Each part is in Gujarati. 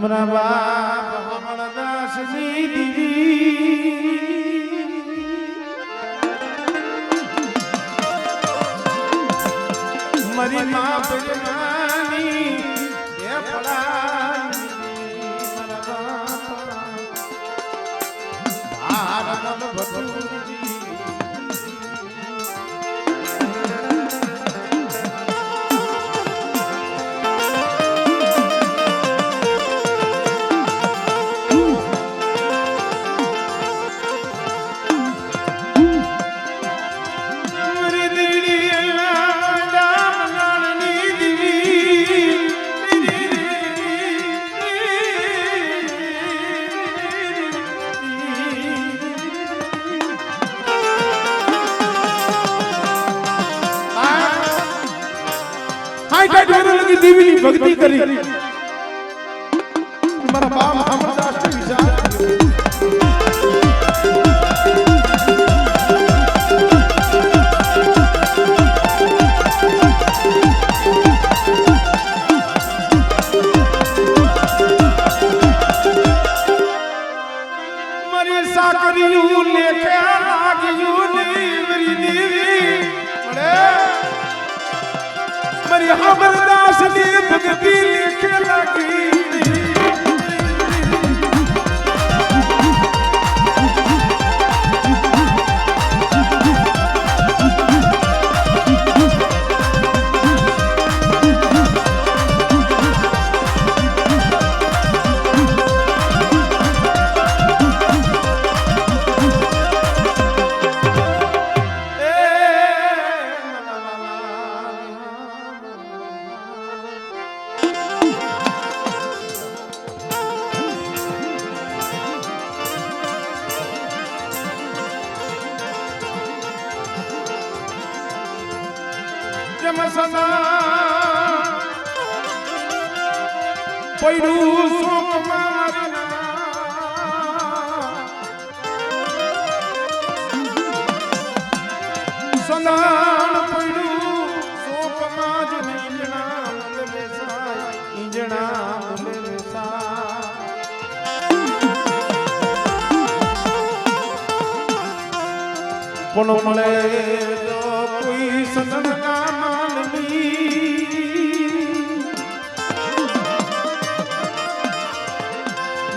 મારા બાપ હમણદાસની દીવી મારી માં પરમાની એ પડાની મારા બાપ ભારત ભટુજી देवी भक्ति करी मारा बाप अमरदास के विचार मरी साकरियू लेके लागियू मेरी देवी मरी अमरदास ने भक्ति लिखे लगी पैडू सोक मारना सनान पैडू सोक माज इंजणा मुले बेसा इंजणा मुले बेसा पण मळे जो कोई सदन ना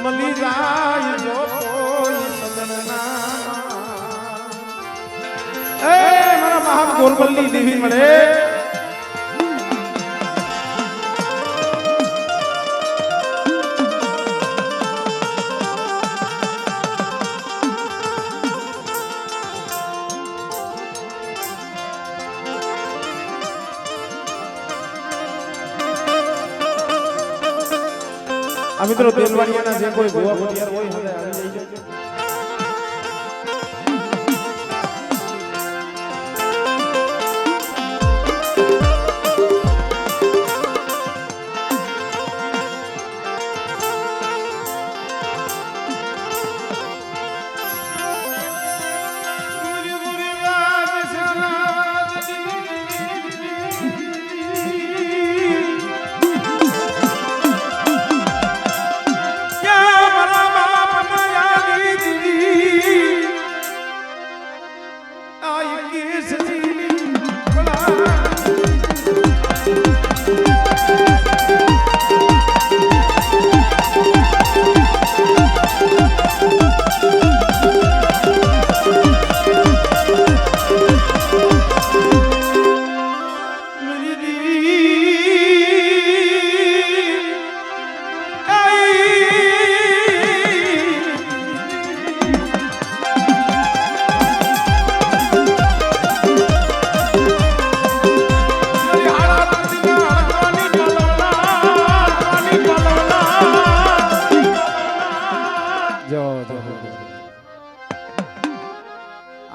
मली जाय जो कोई सदनना ए मारा महान गोरबल्ली देवी मळे आ मित्रों तेलवाड़ियाना जे कोई गोवा भटियार होय हले આવી જઈજો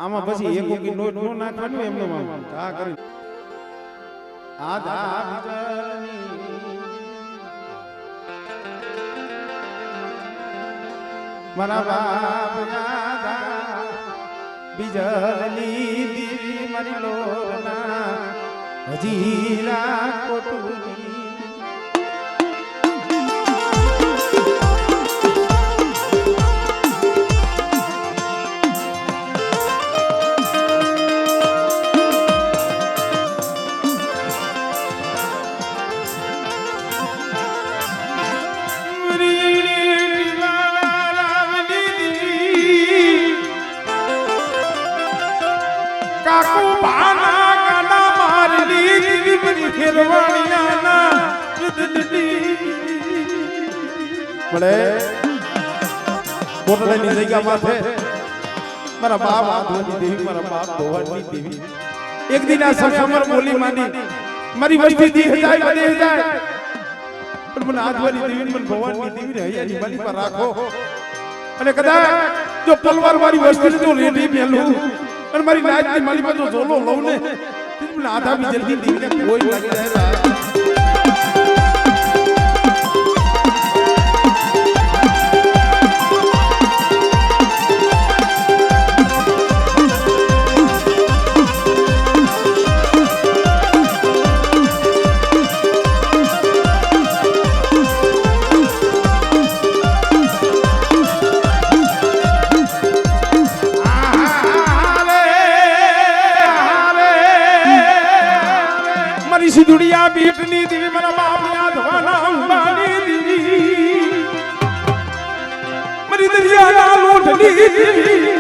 આમાં પછી એક ઓકી નોટ નો નાખવાનું એમનો આ કરી આધા વિજલની મારા બાપ આધા વિજલની દેવી મારી લોરના હજીરા કોટુની મળે કોટડાની જગ્યા માથે મારા બાપ આધવાની દેવી મારા બાપ ભવાની દેવી એક દિન આ સમર બોલી માંડી મારી વસ્તી દી જાય બને જાય પણ મને આધવાની દેવી મને ભવાની દેવી ને હૈયાની મારી પર રાખો અને કદાચ જો તલવાર મારી વસ્તી જો રેડી મેલું અને મારી નાચની મારી પર જો ઝોલો લઉં ને મને આધા બી જલ્દી દેવીને કોઈ લાગી જાય दुनिया बीटनी देवी मेरा बाप याद वाला अंबानी देवी मरी दरिया ना लूटनी देवी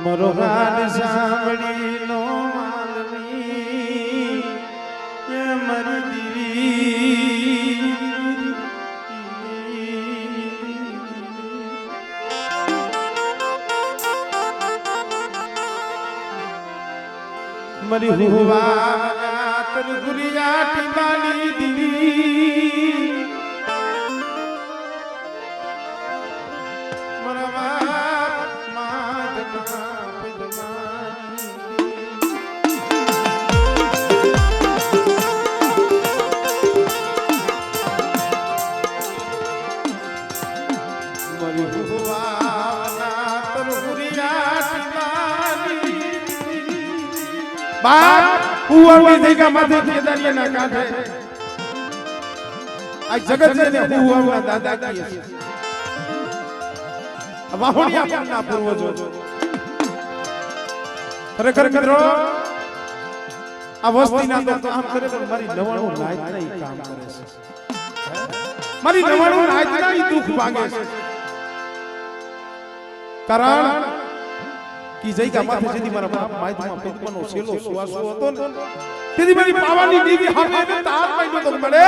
मरो गान सांभળી નો માલની એ મરી દીવી મરી હુવા તર ગુરિયા ટીબાની દીવી बाप हुआंगी जगह माथे केदारिया ना काठे आ जगत ने हुआंगा दादा की वाहोनिया अपना पूर्वजो खरेखर મિત્રો આ વસ્તીના તો કામ કરે પણ મારી નવાણું નાયતના ઈ કામ કરે છે મારી નવાણું નાયતના ઈ દુખ ભાંગે છે કારણ की जई का माथे जेदी मारा बाप मायतમાં પિતમનો સેલો સુવાસો હતો ને તેદી મારી પાવાની દેવી હામે ને તાર પાઈનો તો મળે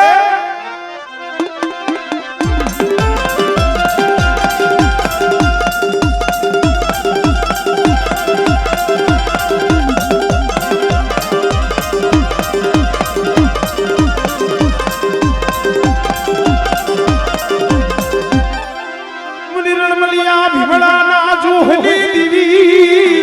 મુનિરણ મલિયા ભીમડા ના જોહની દેવી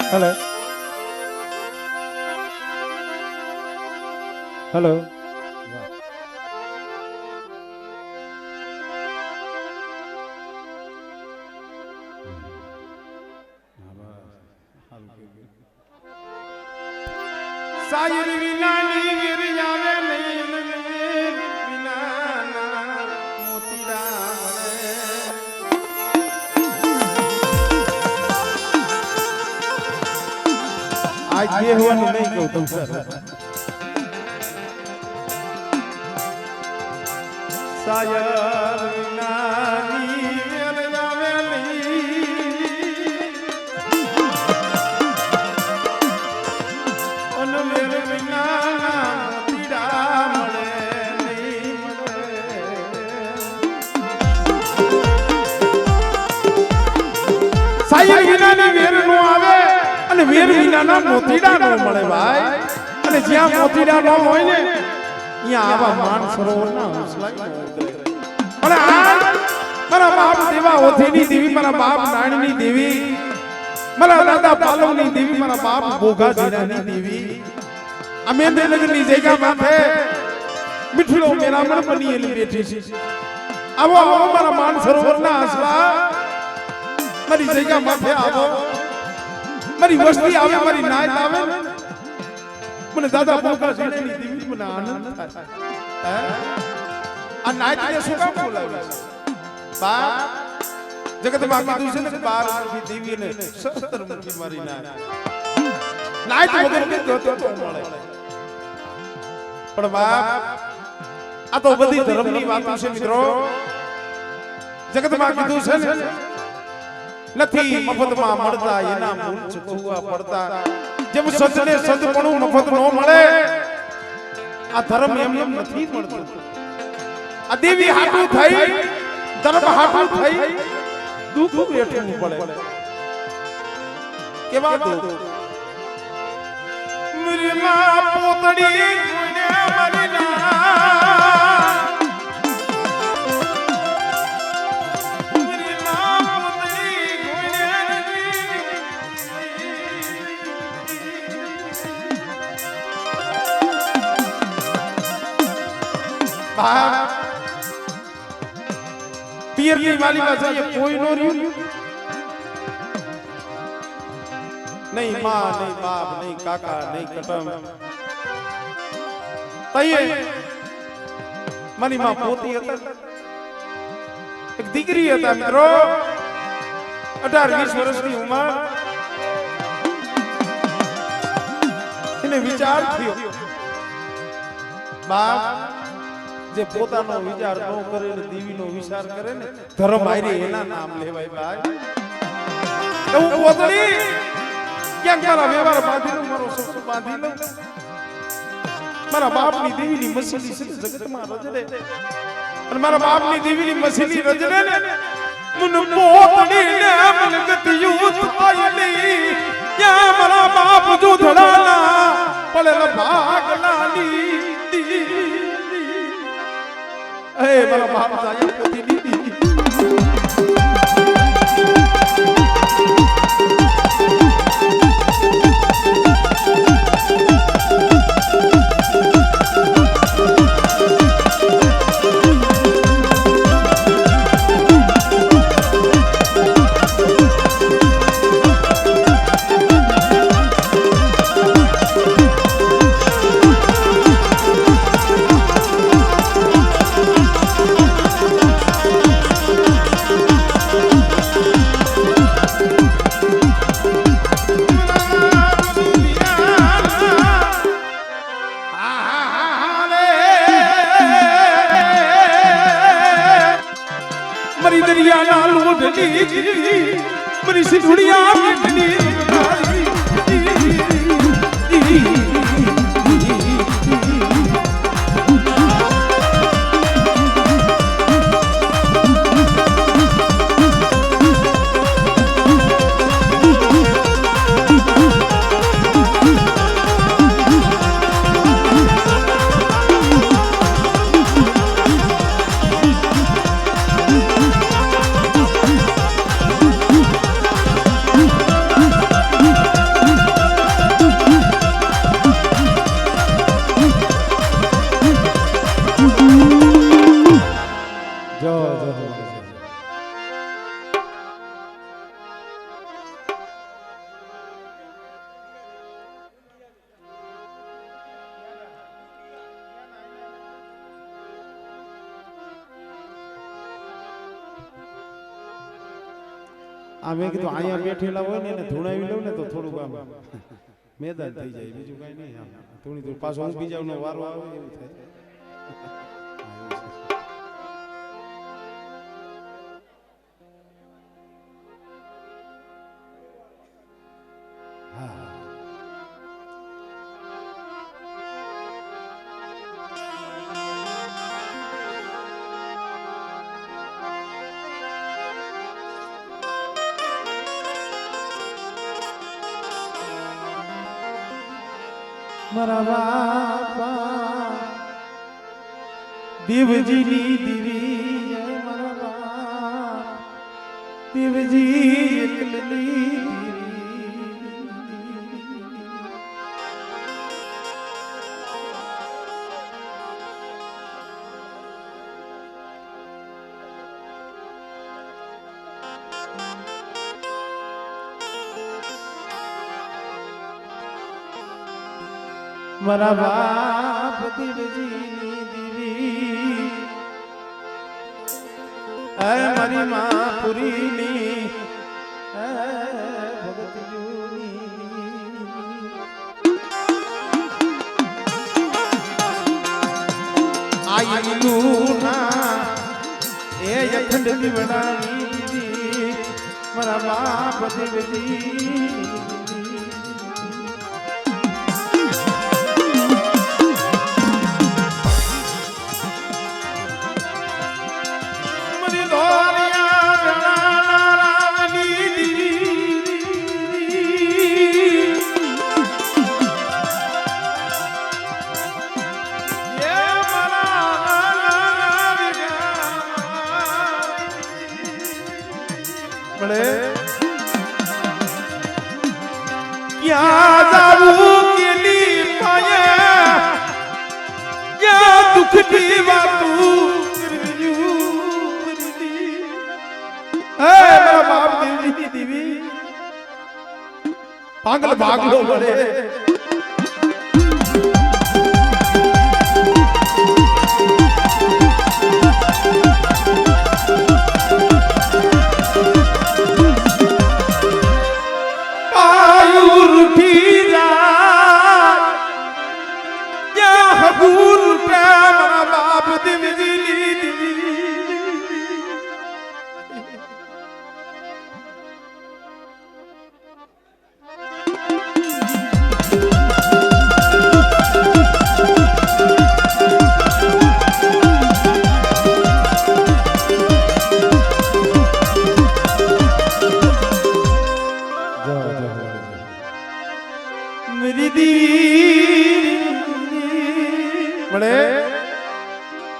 हेलो हेलो सायर विनानी गिर जावे नैन में विनाना मोतीरा आज ये हुआ नहीं गौतम सर सायर विनानी गिर जावे नहीं અને વેર વિનાના મોતીડા નો મળે ભાઈ અને જ્યાં મોતીડા નો હોય ને ત્યાં આવા માન સરોવરના હંસલાય ન ઉતરે અને આ મારા બાપ દેવા ઓથીની દેવી મારા બાપ નાણની દેવી મારા દાદા પાલવની દેવી મારા બાપ બોઘા જીરાની દેવી અમે દેનગરની જગ્યા માથે મિઠડો મેરામણ બની એલી બેઠી છે આવો આવો મારા માન સરોવરના હંસલા મારી જગ્યા માથે આવો મારી વસ્તી આવે મારી નાયત આવે મને દાદા બોઘા જીરાની દેવી મને આનંદ થાય આ નાયત ને શું કામ બોલાવે બા જગતમાં કીધું છે ને કે 12 મુખી દેવી ને 17 મુખી મારી નાયત વગર કે જોતો તો મળે પણ બાપ આ તો બધી ધર્મની વાતો છે મિત્રો જગતમાં કીધું છે ને નથી મફતમાં મળતા એના મૂળ ચૂકવવા પડતા જેમ સજને સજપણું મફત ન મળે આ ધર્મ એમ નથી મળતો આ દેવી હાટું થઈ ધર્મ હાટું થઈ દુઃખ વેઠવું પડે કેવા દુઃખ મારી માં પોતડી ગુને મારી ના મારી માં પોતડી ગુને બા પિયરની વાલી પાસે કોઈ નો રહ્યું નહીં માં નહીં બાપ નહીં કાકા નહીં કટમ તઈએ મારી માં પોતી હતા એક દીકરી હતા મિત્રો 18-20 વર્ષની ઉંમર એને વિચાર થયો બાપ જે પોતાનો વિચાર ન કરે ને દેવીનો વિચાર કરે ને ધર્મ આયરે એના નામ લેવાય ભાઈ એવું પોતડી ક્યાંક મારા વ્યવહાર બાંધી લો મારો સસુ બાંધી લો મારા બાપની દેવીની મસીલી છે જગતમાં રજડે અને મારા બાપની દેવીની મસીલી રજડે ને મન પોતડી ને મલગત યુત આયલી યા મારા બાપ જો ધડાના પડેલા ભાગલાની એ મારા બાપ સાયા પોતી દીદી मेरी सिंधुड़िया મેં કીધું અહીંયા બેઠેલા હોય ને એને ધૂણાવી લઉં ને તો થોડુંક આમ મેદાન થઈ જાય બીજું કઈ નહીં ધૂણી પાછો હું બીજાનો વારો આવે એવું થાય મારા બાપા દેવજીની દેવી મારા બાપ દેવજી એકલની મારા બાપ દેવજીની દેવી હે મારી માં પુરીની હે ભગતજોની આયલું ના એ અખંડ દીવડાની મારા બાપ દેવજી क्या जाऊं केली पाया क्या दुख दी बातू मेरा बाप देवी देवी पागल भागलो बड़े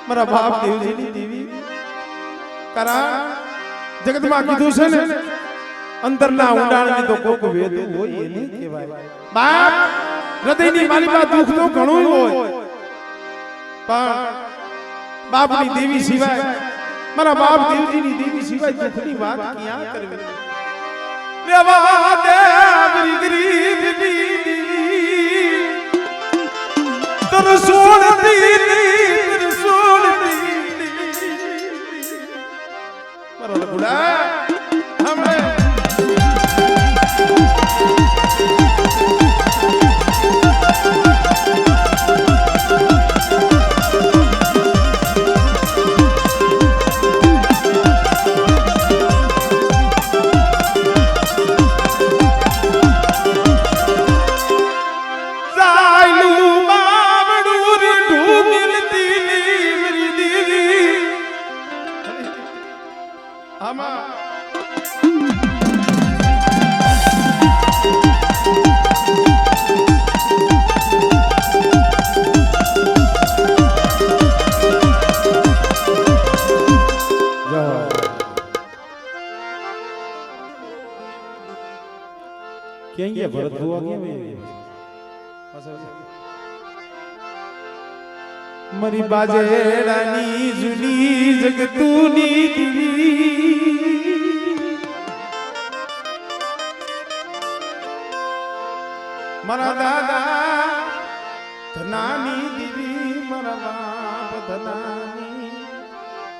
મારા બાપ દેવજીની દેવી કરા જગતમાં કીધું છે ને અંતરના ઊંડાણની તો કોક વેદ હોય એને કહેવાય બાપ હૃદયની માલિકા દુઃખ તો ઘણું હોય પણ બાપની દેવી સિવાય મારા બાપ દેવજીની દેવી સિવાય દુઃખની વાત ક્યાં કરવી રેવા દે ગરીબની તર સોડતી क्या भरत हुआ क्या मरी बाजेरानी जुनी जगतूनी दिवी मरा दादा धनानी दिवी मरा बाप धनानी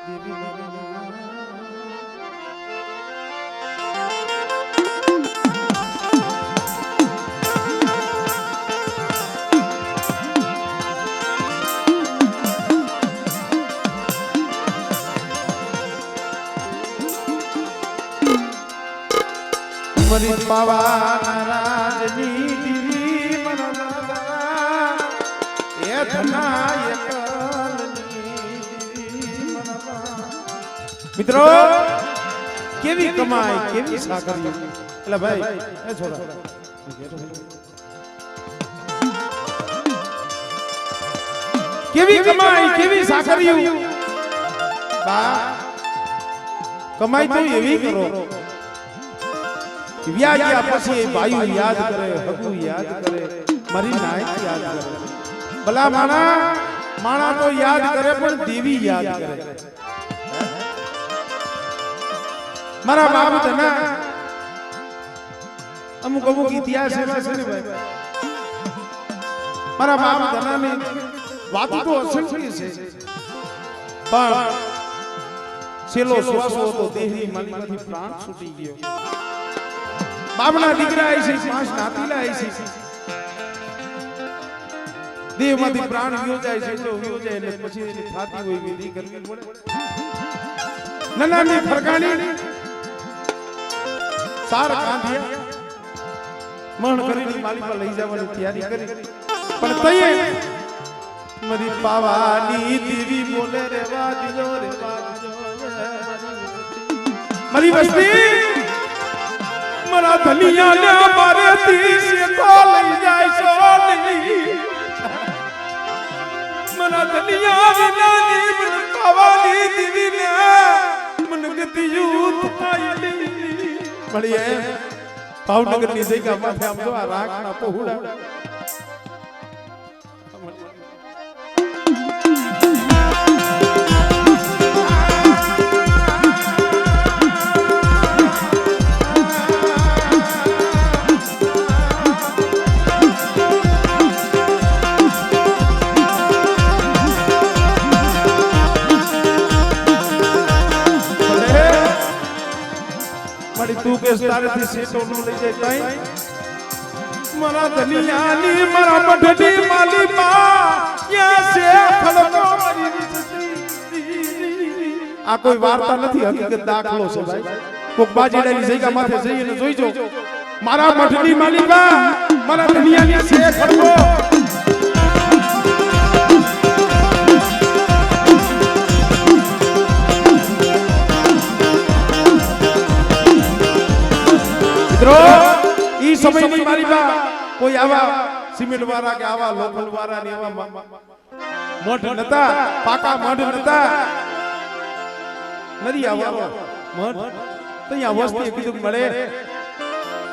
दिवी मरी पावा नाराजनी दिवी मरा दादा ए धना મિત્રો કેવી કમાઈ કેવી સાકરી એટલે ભાઈ એ છોડા કેવી કમાઈ કેવી સાકરિયું બા કમાઈ તો એવી કરો વ્યાજ્યા પછી ભાઈઓ યાદ કરે હગુ યાદ કરે મારી નાયક યાદ કરે ભલા માણા તો યાદ કરે પણ દેવી યાદ કરે મારા બાપ તને અમુક ઇતિહાસ એવા છે ને ભાઈ મારા બાપ ધનાની વાતો તો અસંખ્ય છે પણ છેલ્લો શ્વાસો તો દેહની માલિકમાંથી પ્રાણ છૂટી ગયો બાપના દીકરા આવી છે પાંચ નાતીલા આવી છે દેહમાંથી પ્રાણ ગયો જાય છે તો ગયો જાય એટલે પછી એની થાતી હોય વિધિ કરવી પડે નનાની ફરકાણી સાર કાંધિયા મણ કરીને માલિકા લઈ જવાની તૈયારી કરી પણ તઈએ મરી પાવાની દેવી બોલે રે વાદજો રે વાદજો મરી વસ્તી મરા ધનિયા ને મારે તીસ તો લઈ જાય છો નહીં મરા ધનિયા વિનાની મરી પાવાની દેવી ને મન ગતિ યુત આઈ મળીએ ભાવનગર ની જગ્યા માથે આમ જો આ રાખના પહોળા તું કે તારેથી સેટો નો લઈ જાય તઈ મારા ધનિયાની મારા મઢની માલી માં યા સે ખલકો આ કોઈ વાર્તા નથી હકીકત દાખલો છે ભાઈ કોક બાજીડાની જગ્યા માથે જઈને જોઈજો મારા મઢની માલી માં મારા ધનિયાની સે ખલકો ઈ સમયની મારી બા કોઈ આવા સિમેન્ટ વાળા કે આવા લોકલ વાળા ને આવા મઠ નતા પાકા મઠ નતા નરી આવો મઠ તૈયા વસ્તી કીધું મળે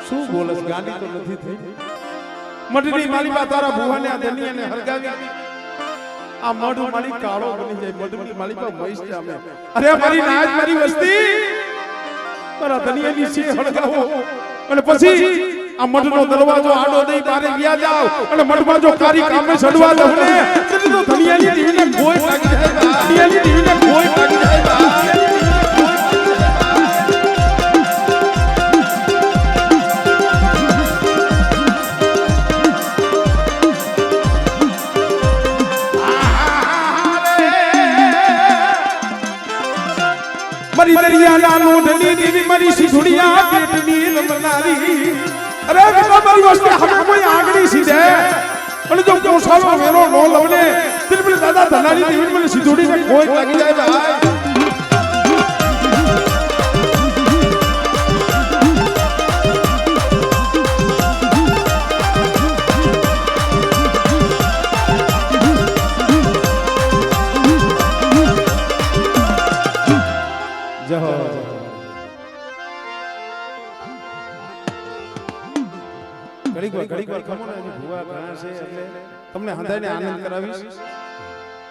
શું બોલસ ગાંડી તો નથી થઈ મઠની મારી બા તારા ભુવાને આ ધનિયાને હરગાવી આ મઠ મારી કાળો બની જાય મઠની મારી બા મઈસ જામે અરે મારી નાજ મારી વસ્તી તારા ધનિયાની સે હળગાવો અને પછી આ મઠનો દરવાજો આડો દઈ બારે ગયા જાવ અને મઠમાં જો કારી કામે છડવા દો ને તો ધનિયાની દેવીને કોઈ ભાગી જાય ધનિયાની દેવીને કોઈ ભાગી જાય મરી દરિયાના લોઢની દેવી મરી સિધુડિયા પેટની રમનારી અરે મારી વસ્તુ હવે કોઈ આગળી સીધે અને જો કોસાનો વેરો નો લવને દિલબલ દાદા ધનારી દેવી મને સિધુડીને કોઈ લાગી જાય ભાઈ ઘડીક વાર ખમો ને ભુવા ઘણા છે એટલે તમને હંધાઈને આનંદ કરાવીશ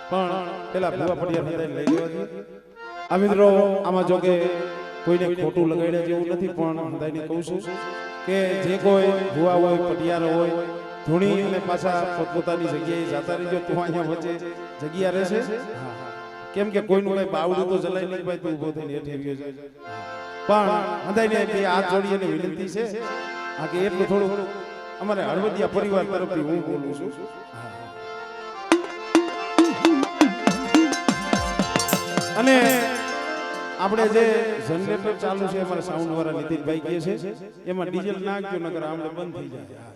પણ પેલા ભુવા પડિયા હંધાઈને લઈ લેવા દે આ મિત્રો આમાં જો કે કોઈને ખોટું લગાડ્યા જેવું નથી પણ હંધાઈને કહું છું કે જે કોઈ ભુવા હોય પડિયાર હોય ધૂણી અને પાછા પોતપોતાની જગ્યાએ જાતા રહીજો તું અહીંયા વચ્ચે જગ્યા રહેશે કેમ કે કોઈનું કઈ બાવડું તો જલાઈ નહીં ભાઈ તું ઉભો થઈને હેઠે આવ્યો છે પણ હંધાઈને બે હાથ જોડી અને વિનંતી છે આ કે એટલું થોડું અમારે હળવદિયા પરિવાર તરફથી હું બોલું છું અને આપણે જે જનરેટર ચાલુ છે અમારા સાઉન્ડ વાળા નીતિનભાઈ કહે છે એમાં ડીઝલ નાખજો નકર આમને બંધ થઈ જાય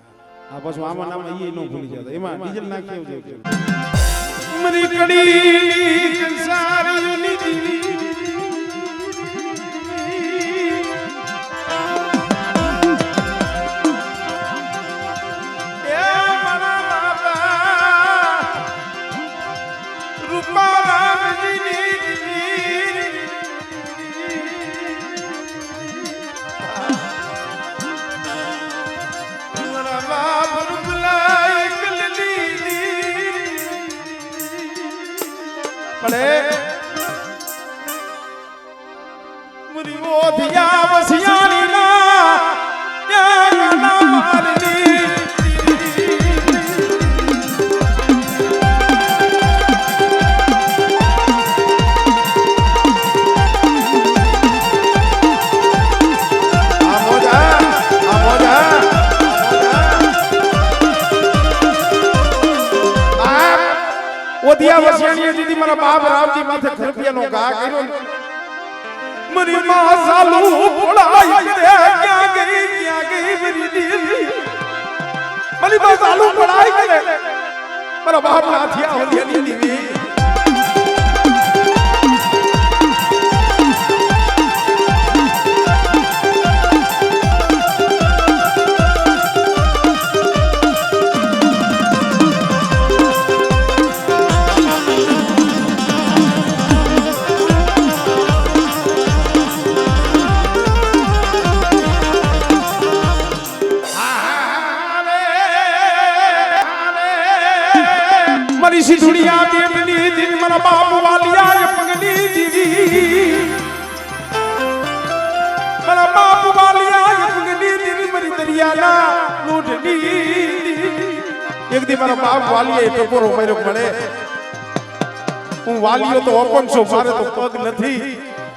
આ પાછું આમાં નામ એ ન ભૂલી જતા એમાં ડીઝલ નાખજો મરી કડી કંસારી દીવી पड़े मुरी वो दिया वसियानी ना या ना मारनी दिया वसियानी दीदी मारा बाप राम जी माथे खरपिया नो गा करो मरी मां सालू पढ़ाई करे क्या गई मेरी दीदी मरी मां सालू पढ़ाई करे मारा बाप नाथिया हो दिया दीदी सी दुनिया बेटनी दिन मरा बाप वालिया पगली दीदी मरा बाप वालिया पगली दिन मरी दरियाना लूटनी एक दिन मरा बाप वालिया टपोरो मेरे पड़े हूँ वालियो तो अपन सो मारे तो पग नथी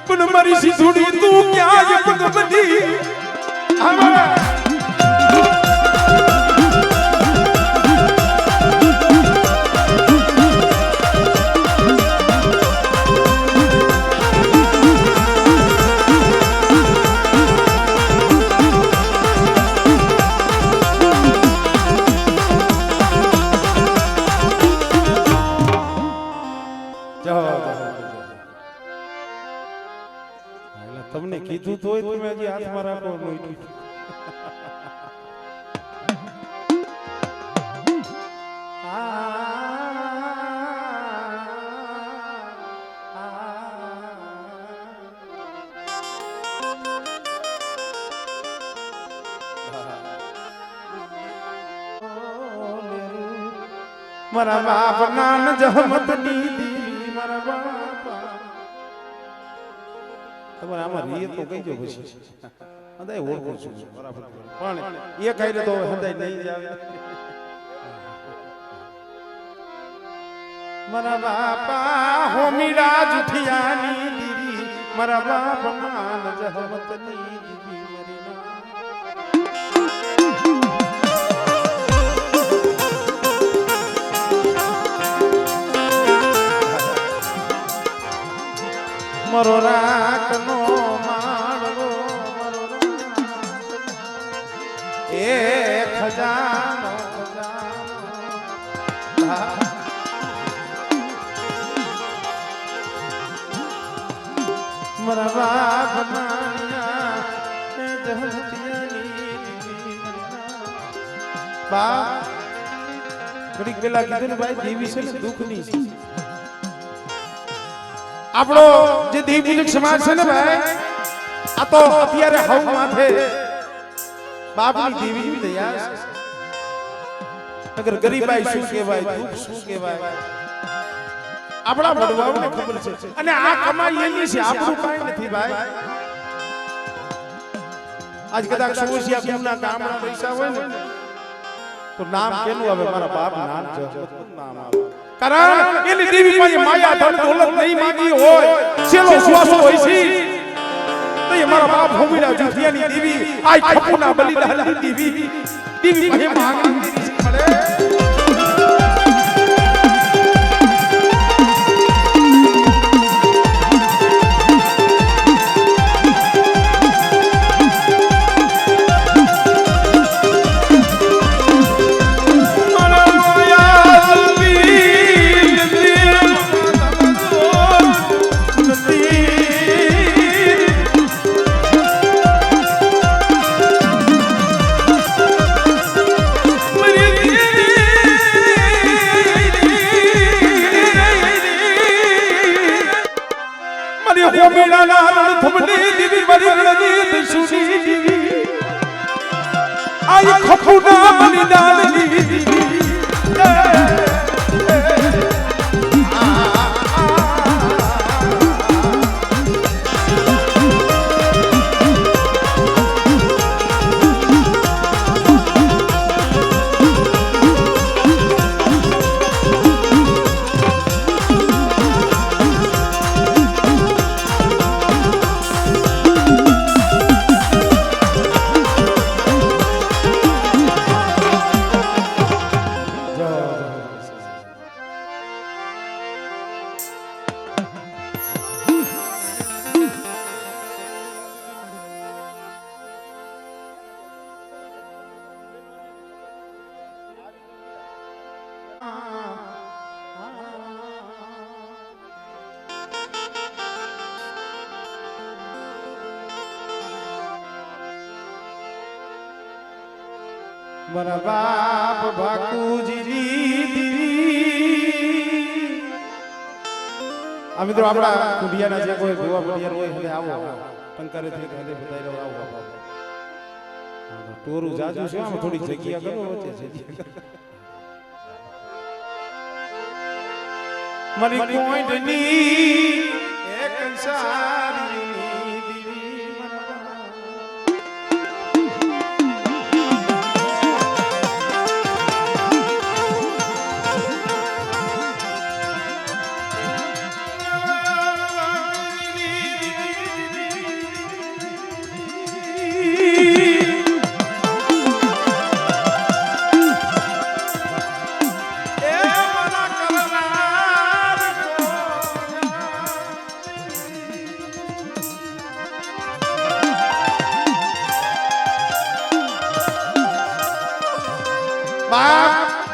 पण मरी सी दुनी तू क्या ये पग बनी તમને કીધું તો તમે હજી હાથમાં રાખો નહીં મારા બાપ નાન જહમત ની દીવી મારા બાપ તમારે આમાં રીએ તો કઈ જો પછી હંદાય ઓળખું છું બરાબર પણ એ કઈ રે તો હંદાય નહીં જાવે મારા બાપા હોમીડા જુઠિયાની દીવી મારા બાપ નાન જહમતની દીવી મરી ના मरो राखनो मारो मरो ए खजानो मरा बाप नानिया जहतियानी बा घड़ी पेला कीधुं भाई देवी से दुख नहीं આપણો જે દેવ પૂજક સમાજ છે ને ભાઈ આ તો અત્યારે હવ માથે બાપની દેવીની દયા છે અગર ગરીબાઈ શું કહેવાય દુઃખ શું કહેવાય આપણા વડવાઓને ખબર છે અને આ કમાઈ એની છે આપણું કાંઈ નથી ભાઈ આજ કદાચ સોશિયા કુના ગામના પૈસા હોય ને તો નામ કેનું આવે મારા બાપ નામ જહમતનું નામ આવે कारण એની દેવી પાસે માયા ધન દોલત નહીં માંગી હોય છેલ્લો શ્વાસો હોય છે તો એ મારા બાપ હોમીડા જુઠિયાની દેવી આ ખપુના બલિદાનની દેવી દેવી પાસે માંગી મળે आई खपुना बलिदान મારા બાપ ભાકુજી આ મિત્રો આપણા કુડિયાના જે કોઈ ભુવા ભડિયાર હોય હવે આવો ટંકારે થી ઘરે બતાઈ રહ્યો આવો ટોરું જાજુ છે આમાં થોડી જગ્યા કરો વચ્ચે જગ્યા મારી કોઈની એક સારી દીવી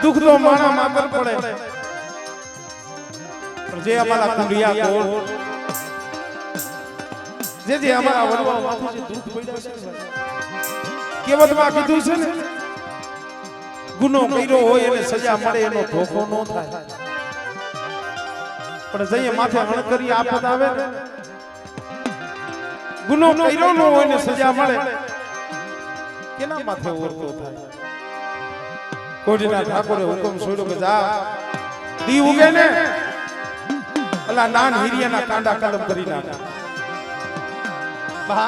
दुख तो माना मातर पड़े जे हमारा कुंडिया कोल जे हमारा वरवा माथું જે દુખ પડ્યા છે કેવતમાં કીધું છે ને ગુનો કર્યો હોય એને સજા મળે એનો ધોખો ન થાય પણ જઈએ માથે હણ કરી આફત આવે ને ગુનો કર્યો ન હોય ને સજા મળે કેના માથે ઓરતો થાય કોડીના ઠાકોરે હુકમ છોડ્યો કે જા દી ઉગે ને અલા નાન હીરિયાના કાંડા કલમ કરી નાખ બા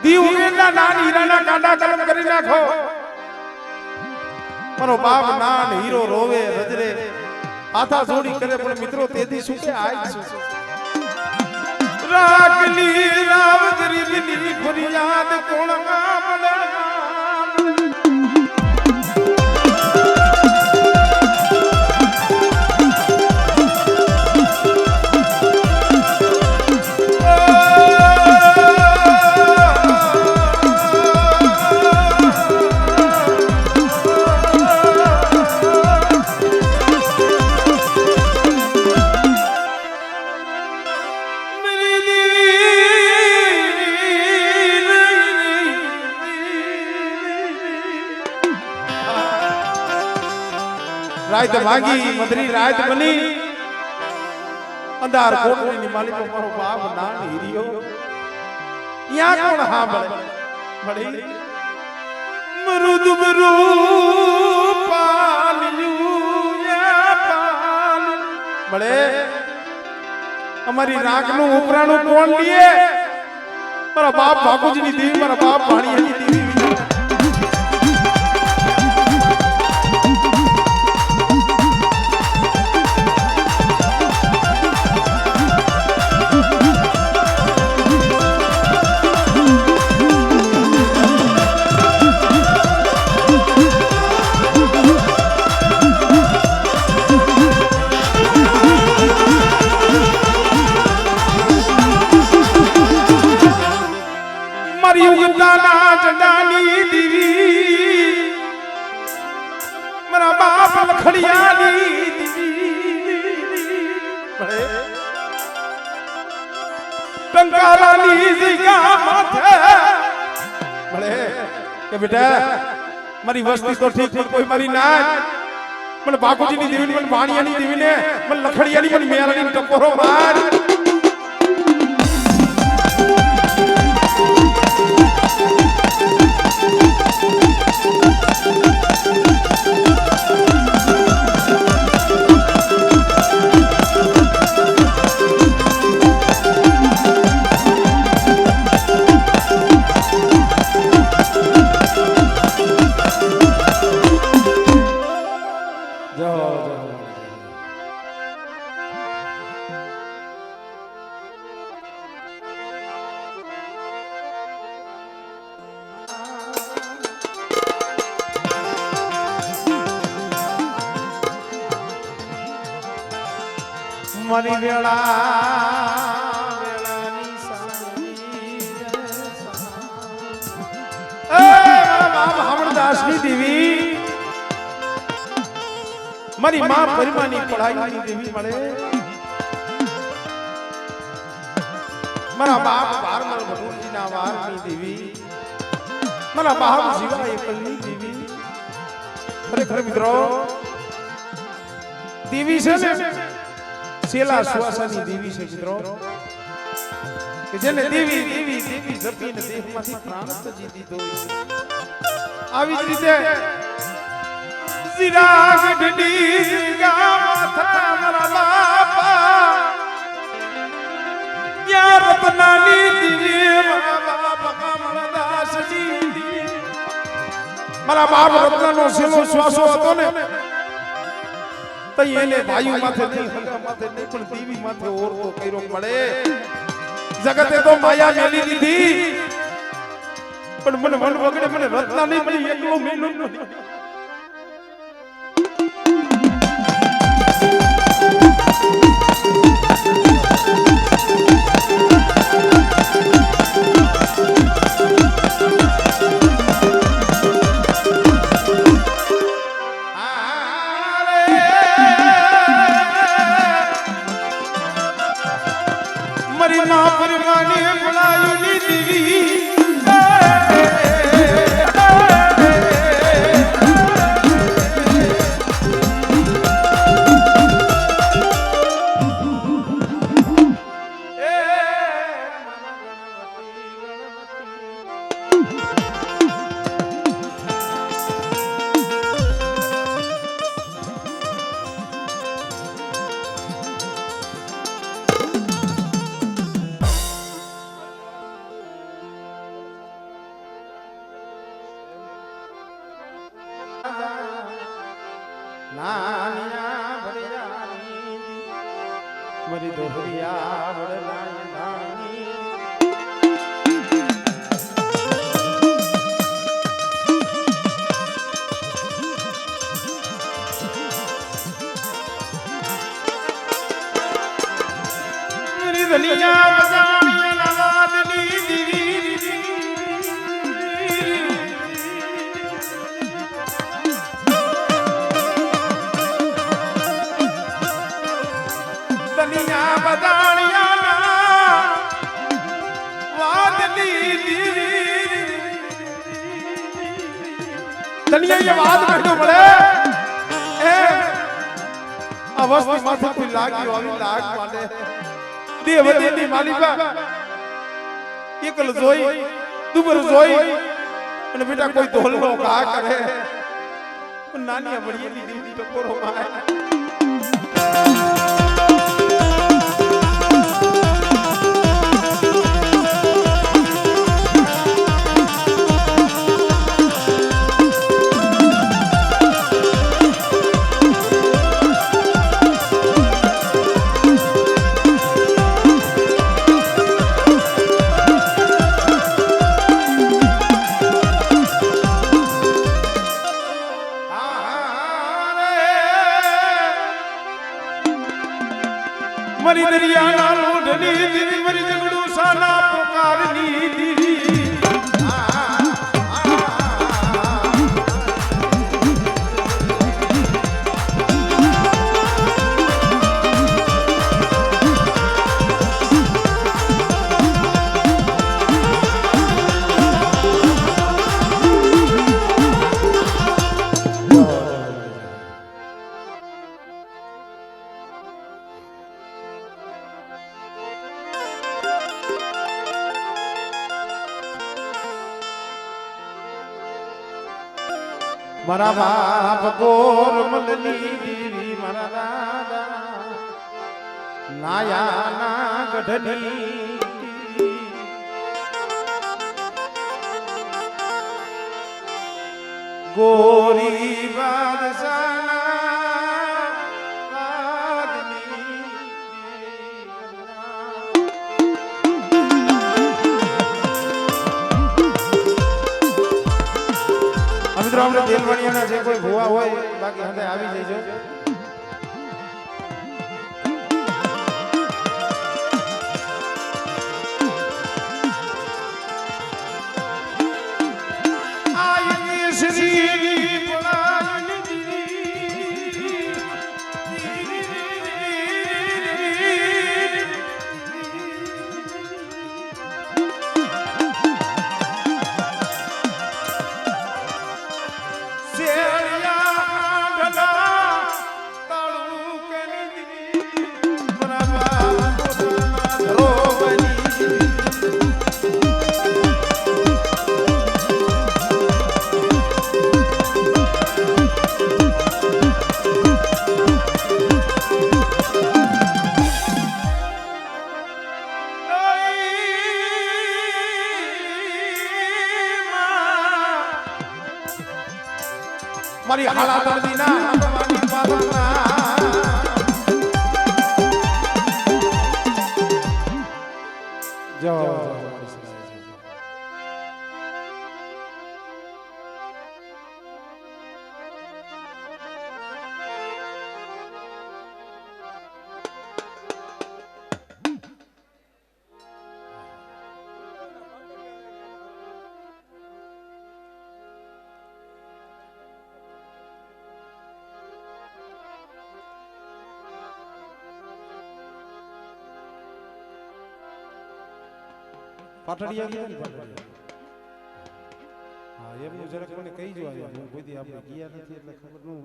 દી ઉગે ના નાન હીરાના કાંડા કલમ કરી નાખો મારો બાપ નાન હીરો રોવે રજરે આથા જોડી કરે પણ મિત્રો તેદી શું કે આય શું રાખલી રાવદરી ની ફરિયાદ કોણ ગામલે रात भागी मदरी रात बनी अंधार कोटरी ની માલિકો મારો બાપ નાન હીરિયો યા કોણ હા બળી મરુદ મરુ પાલ્યું યા પાલ બળે અમારી રાખ નું ઉપરાણું કોણ લીએ મારા બાપ ભાગુજી ની દેવી મારા બાપ ભાણિયા ની દેવી बेटा मारी वस्ती तो ठीक पर कोई मारी ना मन बापूजी ની દેવી मन ભાણિયા ની દેવી ને मन લખડિયા ની मन મેરા ની ટપોરો માર મારી વેળા વેળાની સાની એ બાપ હમણદાસની દેવી મારી માં પરિમાની પઢાઈની દેવી મળે મારા બાપ બારમલ ભટુરજીના વારની દેવી મારા બાપ જીવા એકલની દેવી ખરેખર મિત્રો દેવી છે ને શેલા શ્વાસાની દેવી છે મિત્રો કે જેને દેવી દેવી દેવી જપીને દેહમાંથી પ્રાણ ત્યજી દીધો આવી જ રીતે ચિરાગ ઢડી ગામ થા મારા બાપા યા રતનાની દેવી મારા બાપા મારા દાસજી મારા બાપ રત્નનો શેલો શ્વાસો હતો ને તો એને ભાઈ માથે નહીં હગા માથે નહીં પણ દેવી માથે ઓરતો કર્યો પડે જગતે તો માયા મેલી દીધી પણ મને મન વગડે મને રત્ના નહીં મળી એકલો મેલો નથી મરી માં પરવાની ભલાઈ દીવી નાનિયા ભરિયાની મરી દોહરિયા વડલાય નાની મરી દનિયા બજાણી નાવાદની દીવી દનિયા બજાણિયાના વાદની દીવી દનિયા વાત બેઠો મળે એ અવસ્થી માથે કોઈ લાગી આવી લાગ માને દેવદેની માલિકા એકલ જોઈ દુબર જોઈ અને બેટા કોઈ ધોલનો ઘા કરે નાની વળીની દેવી ટકોરો માય મરી દરિયાના લોઢની દીવી મરી જગડું સાના પ્રકારની દીવી મારા બાપ ગોરમલની દેવી મારા દાદા નાયાના ગઢની ગોરી બાદશાહના રાજની મિત્રો આપણે દેલવાણીયાના જે કોઈ ભુવા હોય બાકી હંતે આવી જઈજો આયે શ્રી શેરિયા હાલા તળદીના ભવાની પાલના જો પાટડિયા ગયા ને પાટડિયા હા એમનું જરાક મને કહી જો આવ્યા હું કોઈ દી આપણે ગયા નથી એટલે ખબર ન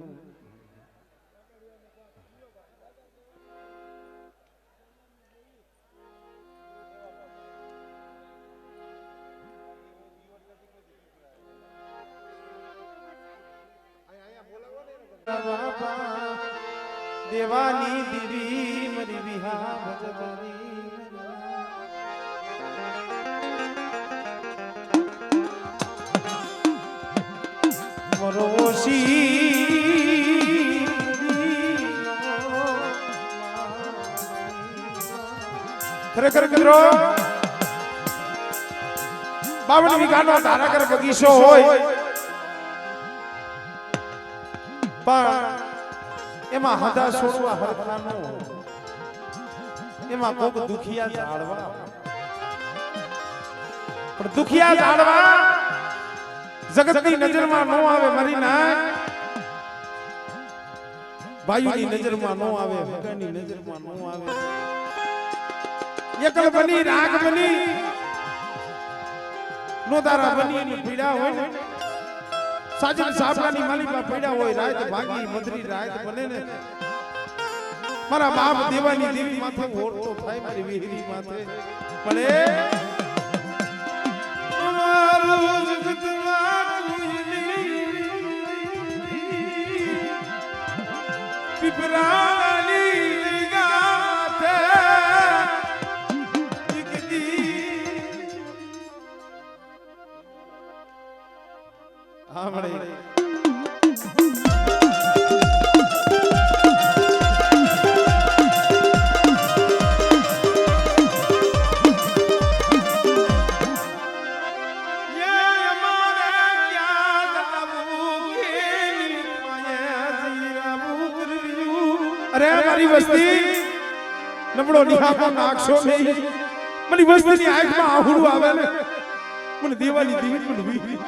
દેવાની દીવી મરી વિહા ભજવાની ખરેખર મિત્રો 52 વીઘાનો ધારાકર બગીચો હોય પણ એમાં હદા છોડવા હરખાનો એમાં કોક દુખિયા ઝાડવા પણ દુખિયા ઝાડવા જગતની નજરમાં નો આવે મરી ના ભાઈઓની નજરમાં નો આવે ભગવાનની નજરમાં નો આવે એકલ બની રાગ બની નો તારા બની ની પીડા હોય ને સાજન સાબરાની માલીમાં પીડા હોય રાત ભાગી મધરી રાત બને ને મારા બાપ દેવાની દેવી માથે ઓરતો થાય મારી વીહરી માથે પણ પીપરાની ગાતે આમળે અરે મારી વસ્તી નબળો નિહાકો નાખશો નહીં મારી વસ્તીની આંખમાં આહુડું આવે ને મને દેવાની દેવી પણ વી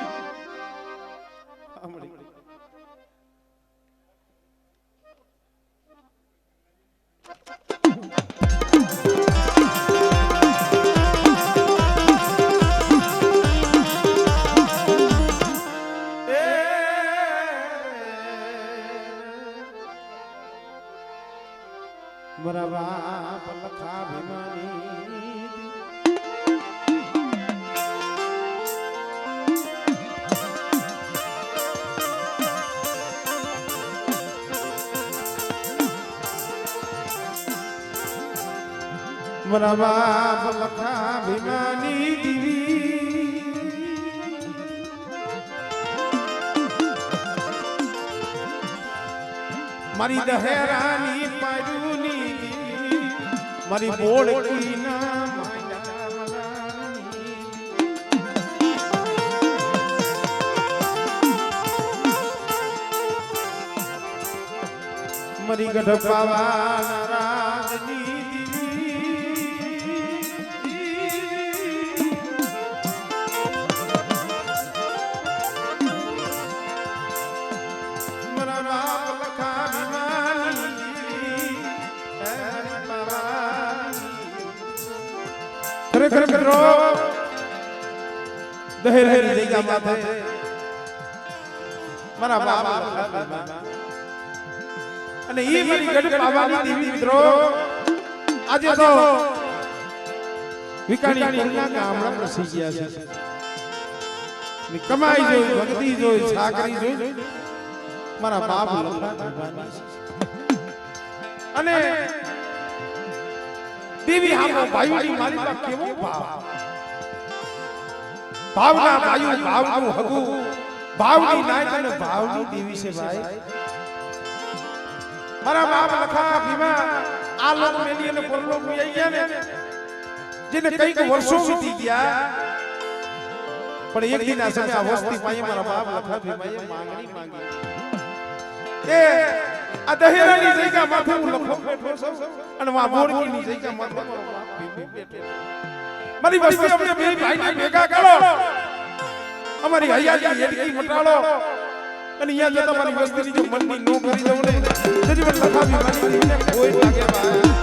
બરાબર લખા ભીમાની બરાબર લખા ભીમાની દીવી મારી દહેરાની પાડુની મારી બોળકી ના મારી ગઢ પાવાના રાજની ખરેખર મિત્રો દહેરાની જગ્યા માથે મારા બાબા અને ઈ મારી ગઢ પાવાની દેવી મિત્રો આજે તો વિકાણી કુલના ગામડા પ્રસી ગયા છે ની કમાઈ જોઈ ભક્તિ જોઈ સાકરી જોઈ મારા બાપ અને દેવી હામો ભાઈઓની માલિકા કેવો ભાવ ભાવના ભાઈઓ ભાવનું હગું ભાવની નાય અને ભાવની દેવી છે ભાઈ મારા બાપ લખા ભીમા આ લોક મેલી અને પરલોક મે આવી ગયા ને જેને કઈક વર્ષો વીતી ગયા પણ એક દિન આ સમય આ વસ્તી પાયે મારા બાપ લખા ભીમાએ માંગણી માંગી કે આ દહેરાની જગ્યા માથે હું લખો બેઠો છું અને વા બોરકીની જગ્યા માથે મારો બાપ ભીમો બેઠો મારી વસ્તી અમને બે ભાઈને ભેગા કરો અમારી હૈયાજી એડકી મટાડો અને અહીંયા જતા મારી વસ્તીની જો મનની નો કરી દઉં ને તેથી મને લખા ભીમાની દેવીને કોઈ લાગે ભાઈ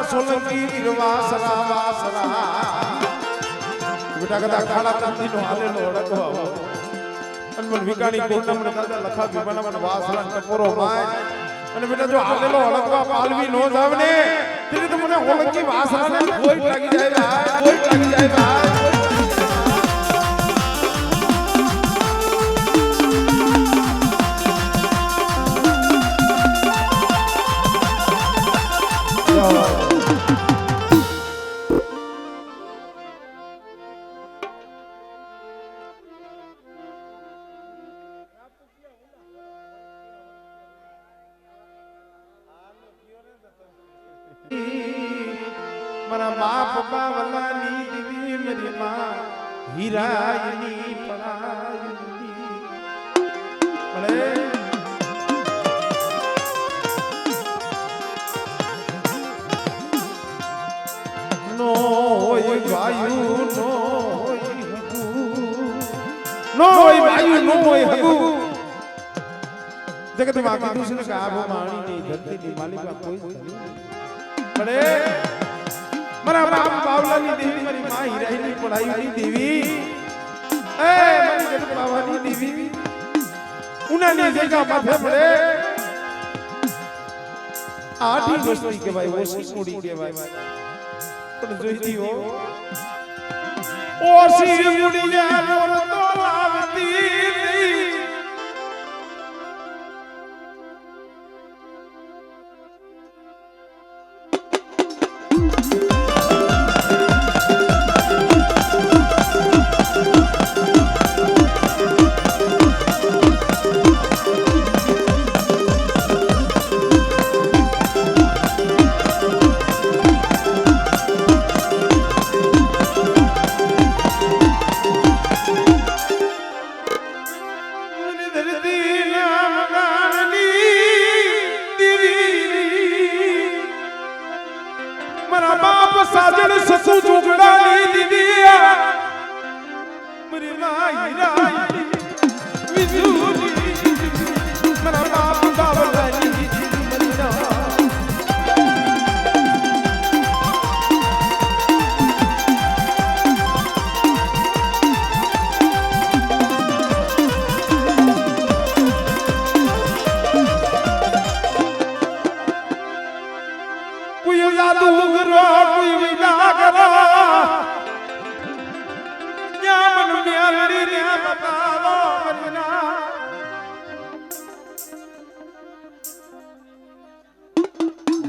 સોલંકી વીરવાસરા વાસરા બેટા કદા ખાડા તંદીનો હાલેલો ઓળખો અનમન વિકાણી કોટમ ને દાદા લખા ભીમાના મન વાસરા ટપોરો માય અને બેટા જો હાલેલો ઓળખવા પાલવી નો જાવને ત્યારે તો મને ઓળખી વાસરાને કોઈ લાગી જાય ભાઈ કોઈ લાગી જાય ભાઈ મારા બાપ બાવલાની દેવી મારી માં હીરાયની પરાયની ભલે નો હોય વાયુ નો હોય હગુ નો હોય વાયુ નો હોય હગુ જગતમાં કીધું છે કે આભો માણી ની ધરતીની માલિકા કોઈ ભલે મારા બાપ બાવલાની દેવી મારી માં હીરાની પડાઈની દેવી એ મારી જગત બાવાની દેવી ઉનાની જગ્યા માથે પડે આઠી વસ્તી કહેવાય ઓછી મૂડી કહેવાય પણ જોઈતી હો ઓછી મૂડી જાનો તો લાવતી साजन ससु जुगड़ानी दीदिया मेरी माई राई विजूरी मेरा बाप बावलानी दीदिया कोई जादू करो कोई विदा करो या मन मेरी ने बताओ मरना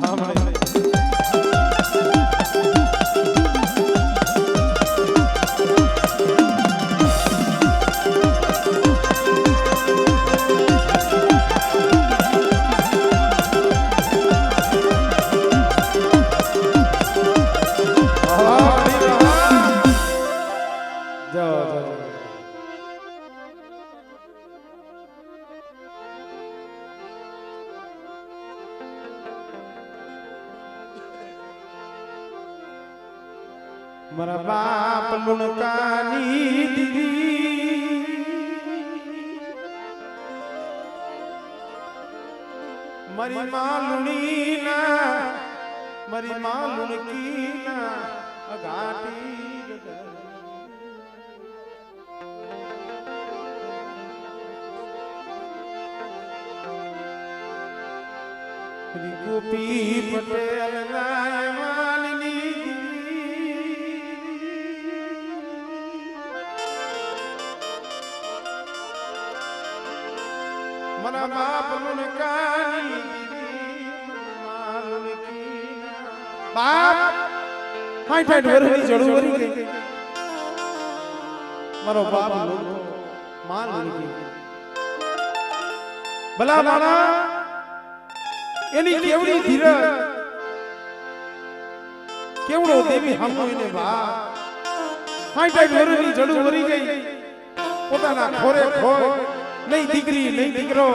हां भाई મારા બાપ લુણકાની દીદી મારી માં લુણીના મારી માં લુણકીના અઘાટી ગોપી પટેલ ના માલની મના બાપ લુણકાની બાપ હાઈ ઠાઠ વરહની જડું વરી ગઈ મારો બાપ લુણકો માં લુણકી ભલા માણા એની કેવડી ધીરજ કેવડો દેવી હમો એને બા હાઈ ઠાઠ વરહની જડું વરી ગઈ પોતાના ખોરે ખોય नहीं दिगरी नहीं दिगरो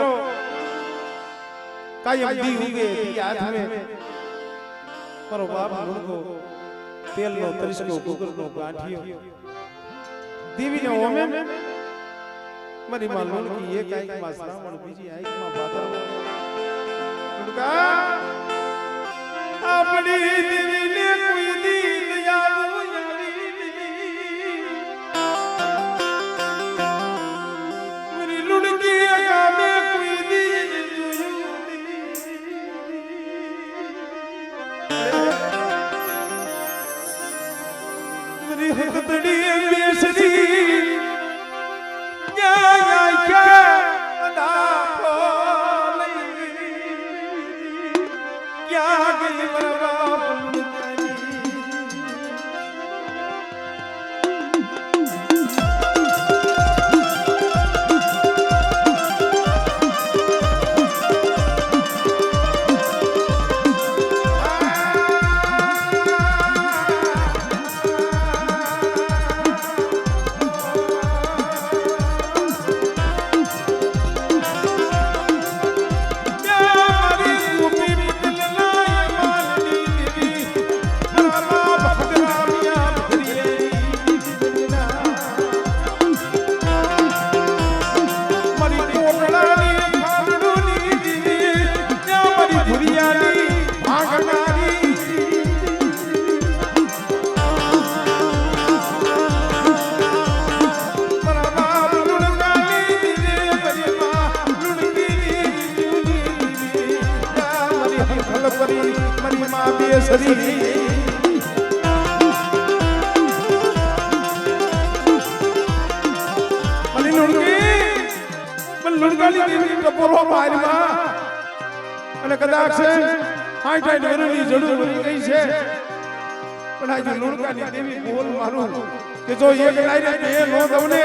कायम दी उगे दी हाथ में परो बाप लुणको तेल नो तरिसको कुकर नो गांठियो देवी ने ओमे मरी मां लुणकी एक आइक मां श्रावण बीजी आइक मां भादर लुणका अपनी देवी ने कोई दीन याद અને કદાચ હાઈ ઠાઠ વરહની જડું વરી ગઈ છે પણ આજે લુણકાની દેવી બોલ મારું કે જો એક લાઈને બે નો દવને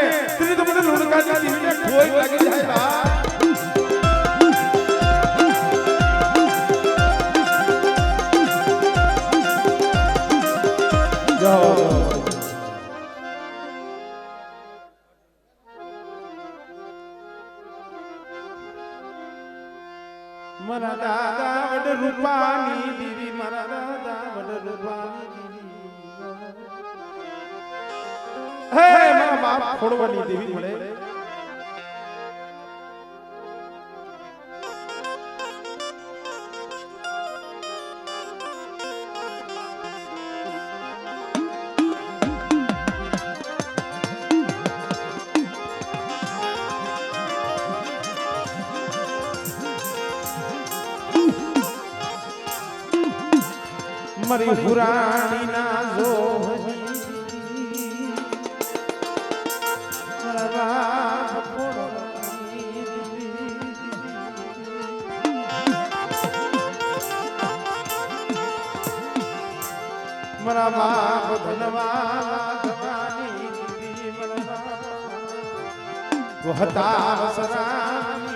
તો મને લુણકાની દેવીને કોઈ લાગી જાય બા જાઓ મારા દાદા વડ રૂપાની દીવી મારા દાદા વડ રૂપાની દીવી હે મારા બાપ ખોડવાની દેવી મળે मरी पुरानी ना जो मरा बाप धनवाला धवानी दीदी मरा बाप वो हता वसरानी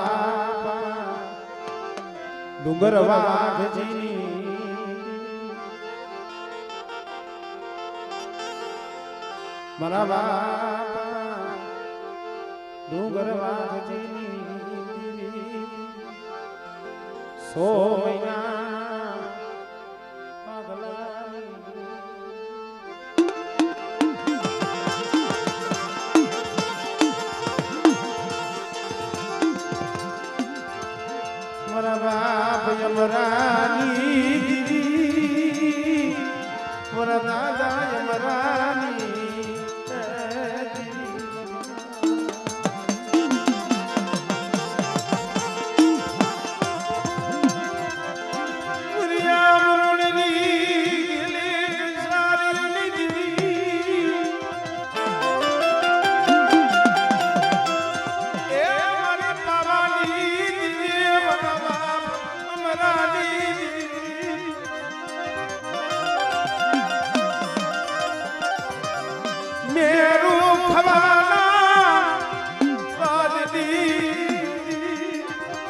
બાપા ડુંગર વાઘજી મારા બાપા ડુંગર વાઘજી 100 મહિના મારા બાપ યમરાની દીદી મારા દાદા યમરાની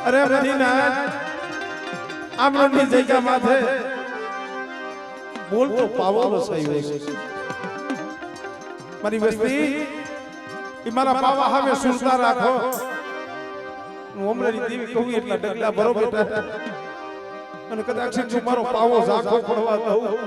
અરે મદીના આમની જગ્યા માથે બોલ તો પાવો વસાઈ હોય મારી વસ્તી ઈ મારા પાવા હવે સુનતા રાખો હું ઓમરાની દેવી કહું એટલા ડગલા ભરો બેટા અને કદાચ જો મારો પાવો ઝાખો પડવા દઉં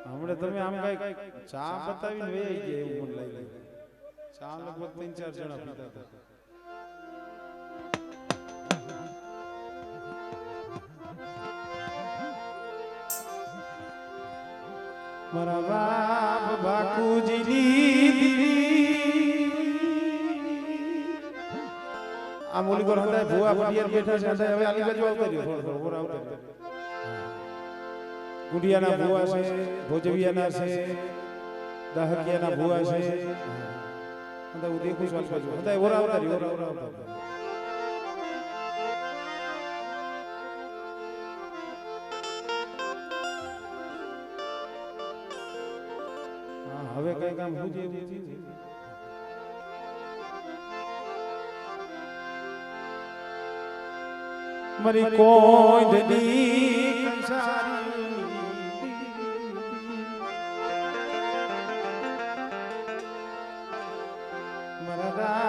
હમણાં તમે આમ કઈ ચા બતાવીને વેઈ ગયા એવું મને લાગ્યું ચા લગભગ 3-4 જણા પીતા હતા મારા બાપ બાકુજીની આ મોલી પર હતા ભુવા પડિયાર બેઠા છે હવે આલી બાજુ આવતા રહ્યો થોડો થોડો આવતા ગુડિયાના ભુવા છે ભોજવિયાના છે દાહકિયાના ભુવા છે અંદર હું દેખું છું બાજુ બધા ઓરા આવતા રહ્યો ઓરા આવતા હા હવે કઈ કામ હું જેવું મરી કોઈ દની કંસારી મરદા